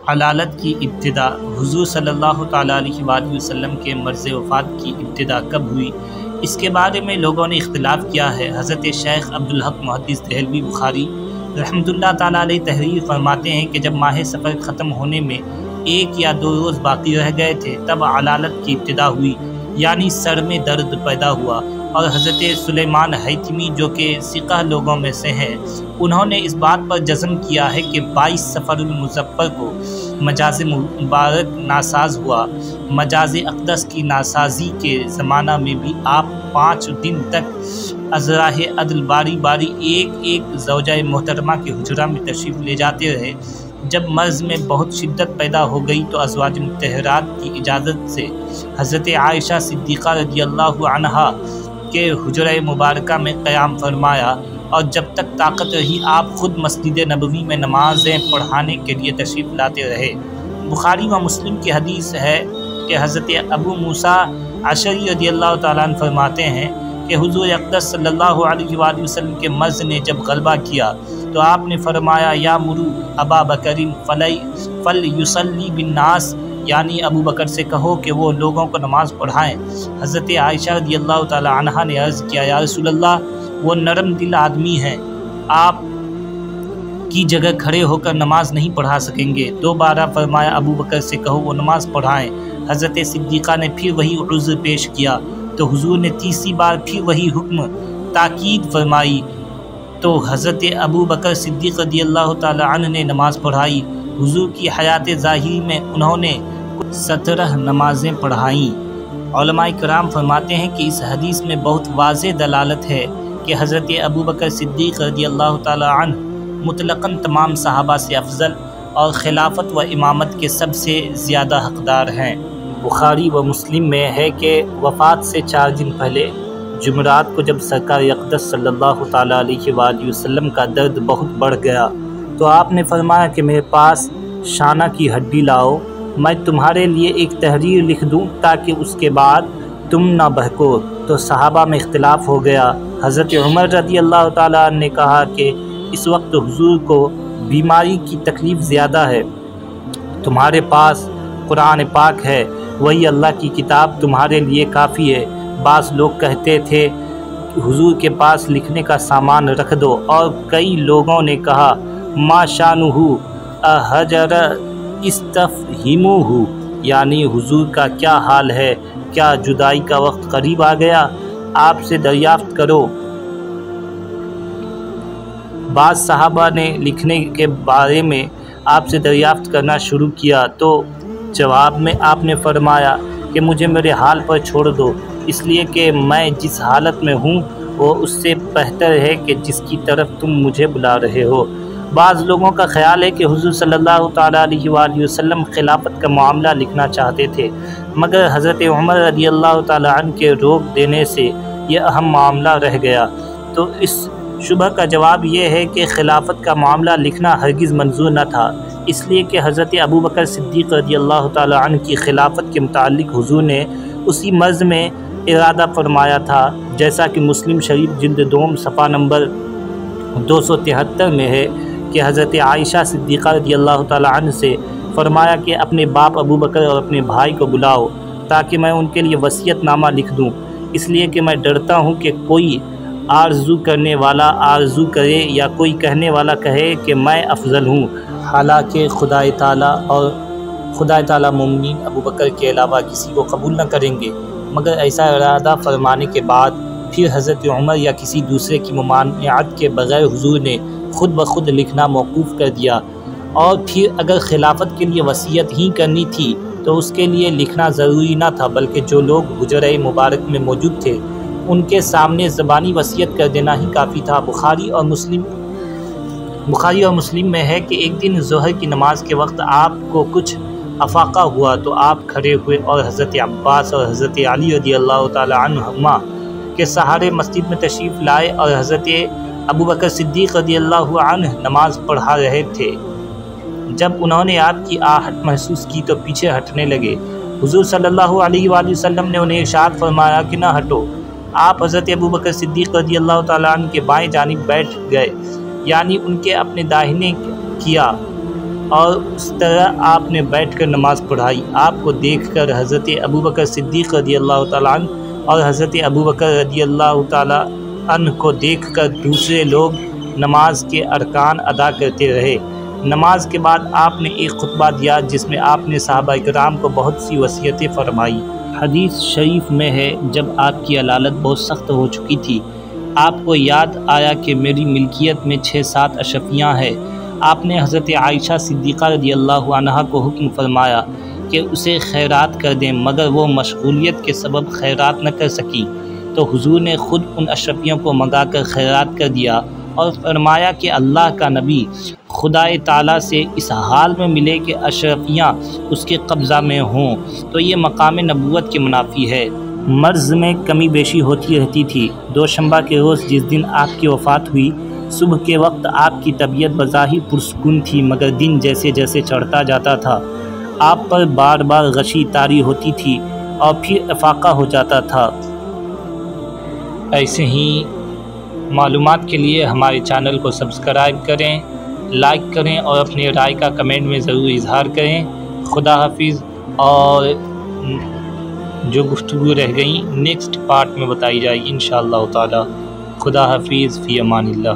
हलालत की इब्तिदा हुज़ूर सल्लल्लाहु तआला अलैहि वसल्लम के मर्ज़ वफ़ात की इब्तिदा कब हुई, इसके बारे में लोगों ने इख्तिलाफ़ किया है। हज़रत शेख अब्दुल हक मुहद्दिस देहलवी बुखारी रहमतुल्लाह ताला अलैह तहरीर फरमाते हैं कि जब माह सफ़र ख़त्म होने में 1 या 2 रोज़ बाकी रह गए थे तब हलालत की इब्तिदा हुई, यानी सर में दर्द पैदा हुआ। और हज़रत सुलेमान हैतमी जो कि सिक़ह लोगों में से हैं, उन्होंने इस बात पर जज़्म किया है कि 22 सफ़रुल मुज़फ़्फ़र को मजाज़ मुबारक नासाज हुआ। मजाज़ अक़दस की नासाजी के ज़माना में भी आप 5 दिन तक अज़राह अदल बारी बारी एक एक ज़ौजा मोहतरमा के हुजरा में तशरीफ़ ले जाते रहे। जब मर्ज़ में बहुत शिद्दत पैदा हो गई तो अज़वाज मुत्तहरात की इजाज़त से हज़रत आयशा सिद्दीक़ा रज़ियल्लाहु अन्हा के हुजरा मुबारका में क़याम फरमाया, और जब तक ताकत रही आप ख़ुद मस्जिद नबवी में नमाज़ें पढ़ाने के लिए तशरीफ़ लाते रहे। बुखारी व मुस्लिम की हदीस है कि हज़रत अबू मूसा अशरी रज़ियल्लाहु तआला अन्हु फरमाते हैं कि हुज़ूर अक़दस सल्लल्लाहु अलैहि वसल्लम के मर्ज़ ने जब गलबा किया तो आपने फरमाया, या मुरू अबा बकरिन फल युसल्ली बिन्नास, यानी अबू बकर से कहो कि वो लोगों को नमाज़ पढ़ाएँ। हज़रत आयशा रज़ियल्लाहु तआला अन्हा ने अर्ज़ किया, या रसूलल्लाह, वो नरम दिल आदमी हैं, आप की जगह खड़े होकर नमाज नहीं पढ़ा सकेंगे। दोबारा फरमाया, अबू बकर से कहो वो नमाज़ पढ़ाएँ। हज़रत सिद्दीक़ा ने फिर वही उज़्र पेश किया तो हुज़ूर ने तीसरी बार फिर वही हुक्म ताकीद फरमाई तो हज़रत अबू बकर सिद्दीक़ रज़ियल्लाहु तआला अन्हु ने नमाज़ पढ़ाई। हुज़ूर की हयात ज़ाहिरी में उन्होंने 17 नमाज़ें पढ़ाईं। उलमाए कराम फरमाते हैं कि इस हदीस में बहुत वाज़ेह दलालत है कि हज़रत अबू बकर सिद्दीक़ रज़ियल्लाहु तआला अन्हु मुतलक़न तमाम सहाबा से अफजल और खिलाफत व इमामत के सबसे ज़्यादा हक़दार हैं। बुखारी व मुस्लिम में है कि वफ़ात से 4 दिन पहले जुमरात को जब सरकार अक़दस सल्लल्लाहु तआला अलैहि वसल्लम का दर्द बहुत बढ़ गया तो आपने फरमाया कि मेरे पास शाना की हड्डी लाओ, मैं तुम्हारे लिए एक तहरीर लिख दूं ताकि उसके बाद तुम ना बहको। तो सहाबा में इख्तिलाफ़ हो गया। हज़रत उमर रज़ियल्लाहु तआला अन्हु ने कहा कि इस वक्त हुज़ूर को बीमारी की तकलीफ़ ज़्यादा है, तुम्हारे पास कुरान पाक है, वही अल्लाह की किताब तुम्हारे लिए काफ़ी है। बाज़ लोग कहते थे हुज़ूर के पास लिखने का सामान रख दो, और कई लोगों ने कहा मा शानुहु अहजर इस्तफ़हिमुहु, यानी हुज़ूर का क्या हाल है, क्या जुदाई का वक्त करीब आ गया, आपसे दरियाफ़्त करो। बाज़ सहाबा ने लिखने के बारे में आपसे दरियाफ़्त करना शुरू किया तो जवाब में आपने फरमाया कि मुझे मेरे हाल पर छोड़ दो, इसलिए कि मैं जिस हालत में हूँ वो उससे बेहतर है कि जिसकी तरफ तुम मुझे बुला रहे हो। बाज़ लोगों का ख़्याल है कि हुज़ूर सल्लल्लाहु तआला अलैहि वसल्लम खिलाफत का मामला लिखना चाहते थे, मगर हज़रत उमर रज़ियल्लाहु तआला अन्हु के रोक देने से यह अहम मामला रह गया। तो इस शुबह का जवाब यह है कि खिलाफत का मामला लिखना हरगिज़ मंजूर न था, इसलिए कि हज़रत अबू बकर सिद्दीक़ रज़ियल्लाहु तआला अन्हु की खिलाफत के मुताल्लिक़ हुज़ूर ने उसी मर्ज़ में इरादा फरमाया था, जैसा कि मुस्लिम शरीफ जिल्द 2 सफ़ा नंबर 273 में है कि हज़रत आयशा सिद्दीक़ा रज़ियल्लाहु तआला अन्हा से फरमाया कि अपने बाप अबू बकर और अपने भाई को बुलाओ ताकि मैं उनके लिए वसीयतनामा लिख दूं, इसलिए कि मैं डरता हूं कि कोई आरज़ू करने वाला आरज़ू करे या कोई कहने वाला कहे कि मैं अफजल हूं, हालांकि खुदाए ताला मोमिनीन अबू बकर के अलावा किसी को कबूल न करेंगे। मगर ऐसा इरादा फरमाने के बाद फिर हज़रत उमर या किसी दूसरे की मुमानियत के बग़ैर हुज़ूर ने ख़ुद ब खुद लिखना मौकूफ़ कर दिया, और फिर अगर खिलाफत के लिए वसीयत ही करनी थी तो उसके लिए लिखना ज़रूरी न था, बल्कि जो लोग हुजरा मुबारक में मौजूद थे उनके सामने ज़बानी वसीयत कर देना ही काफ़ी था। बुखारी और मुस्लिम में है कि एक दिन ज़ोहर की नमाज के वक्त आपको कुछ अफाक़ा हुआ तो आप खड़े हुए और हज़रत अब्बास और हज़रत अली रज़ियल्लाहु तआला अन्हुमा के सहारे मस्जिद में तशरीफ़ लाए और हज़रत अबू बकर सिद्दीक़ रज़ियल्लाहु अन्हु नमाज़ पढ़ा रहे थे। जब उन्होंने आपकी आहट महसूस की तो पीछे हटने लगे। हुज़ूर सल्लल्लाहु अलैहि वसल्लम ने उन्हें इरशाद फरमाया कि न हटो। आप हज़रत अबू बकर सिद्दीक़ रज़ियल्लाहु तआला अन्हु के बाएं जानिब बैठ गए, यानी उनके अपने दाहिने किया। और उस तरह आपने बैठकर नमाज़ पढ़ाई। आपको देखकर हज़रत अबू बकर सिद्दीक़ रज़ियल्लाहु ताला अन्हु और हज़रत अबू बकर रज़ियल्लाहु ताला अन्हु को देखकर दूसरे लोग नमाज के अरकान अदा करते रहे। नमाज के बाद आपने एक खुतबा दिया जिसमें आपने सहाबा इकराम को बहुत सी वसीयतें फरमाई। हदीस शरीफ में है, जब आपकी अलालत बहुत सख्त हो चुकी थी, आपको याद आया कि मेरी मिल्कियत में 6-7 अशफियाँ हैं। आपने हज़रत आयशा सिद्दीक़ा रज़ियल्लाहु अन्हा को हुक्म फरमाया कि उसे खैरात कर दें, मगर वो मशगूलियत के सबब खैरात न कर सकी, तो हुजूर ने ख़ुद उन अशरफियों को मंगाकर खैरात कर दिया और फरमाया कि अल्लाह का नबी खुदाए ताला से इस हाल में मिले कि अशरफियाँ उसके कब्ज़ा में हों, तो ये मकाम नबूवत के मुनाफी है। मर्ज़ में कमी बेशी होती रहती थी। दोशंबा के रोज़ जिस दिन आपकी वफ़ात हुई, सुबह के वक्त आपकी तबीयत बज़ाहिर पुरसुकून थी, मगर दिन जैसे जैसे चढ़ता जाता था आप पर बार बार गशी तारी होती थी और फिर इफ़ाक़ा हो जाता था। ऐसे ही मालूमात के लिए हमारे चैनल को सब्सक्राइब करें, लाइक करें और अपनी राय का कमेंट में ज़रूर इज़हार करें। खुदा हाफिज़। और जो गुफ्तगू रह गई नेक्स्ट पार्ट में बताई जाएगी इंशाअल्लाह ताला। खुदा हाफिज़, फ़ी अमानिल्लाह।